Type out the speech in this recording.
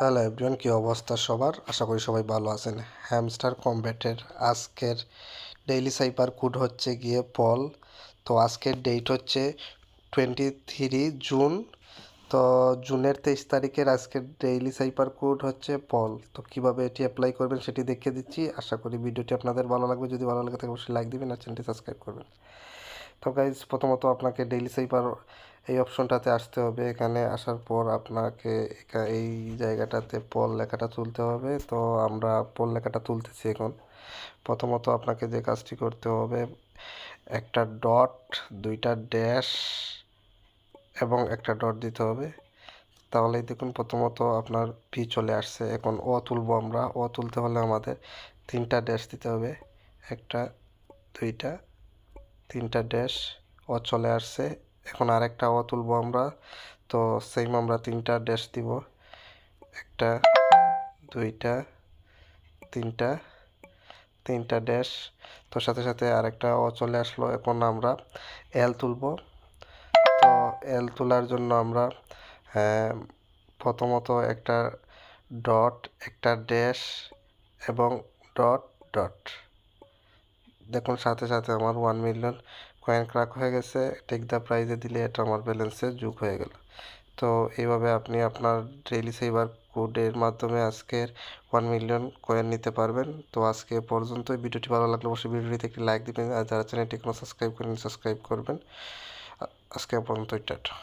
Hello everyone, কী অবস্থা সবার? আশা করি সবাই ভালো আছেন। হ্যামস্টার কম্ব্যাটের আজকের ডেইলি সাইপার কোড হচ্ছে গিয়ে পল। তো আজকের ডেট হচ্ছে 23 জুন। তো জুনের 23 তারিখের আজকের ডেইলি সাইপার কোড হচ্ছে পল। তো কীভাবে এটি অ্যাপ্লাই করবেন সেটি দেখিয়ে দিচ্ছি। আশা করি ভিডিওটি আপনাদের ভালো লাগবে। যদি ভালো লাগে তাহলে অবশ্যই লাইক দিবেন আর চ্যানেলটি সাবস্ক্রাইব করবেন। তো গাইজ, প্রথমত আপনাকে ডেইলি সাইপার এই অপশনটাতে আসতে হবে। এখানে আসার পর আপনাকে এই জায়গাটাতে পল লেখাটা তুলতে হবে। তো আমরা পল লেখাটা তুলতেছি এখন। প্রথমত আপনাকে যে কাজটি করতে হবে, একটা ডট, দুইটা ড্যাশ এবং একটা ডট দিতে হবে। তাহলেই দেখুন প্রথমত আপনার পি চলে আসছে। এখন ও তুলব আমরা। ও তুলতে হলে আমাদের তিনটা ড্যাশ দিতে হবে। একটা, দুইটা, তিনটা ড্যাশ। ও চলে আসছে। এখন আরেকটা ও তুলব আমরা। তো সেম আমরা তিনটা ড্যাশ দিব। একটা, দুইটা, তিনটা, তিনটা ড্যাশ। তো সাথে সাথে আরেকটা ও চলে আসলো। এখন আমরা এল তুলব। তো এল তোলার জন্য আমরা প্রথমত একটা ডট, একটা ড্যাশ এবং ডট ডট। দেখুন সাথে সাথে আমার 1 মিলিয়ন কয়েন ক্র্যাক হয়ে গেছে। টেক দ্য প্রাইজে দিলে এটা আমার ব্যালেন্সে যোগ হয়ে গেল। তো এইভাবে আপনি আপনার ডেইলি সেভার কোডের মাধ্যমে আজকের 1 মিলিয়ন কয়েন নিতে পারবেন। তো আজকে পর্যন্তই। ভিডিওটি ভালো লাগলে অবশ্যই ভিডিওটিতে একটি লাইক দিবেন আর যারা চ্যানেলটি এখনো সাবস্ক্রাইব করেন সাবস্ক্রাইব করবেন। আজকে পর্যন্তই টাটা।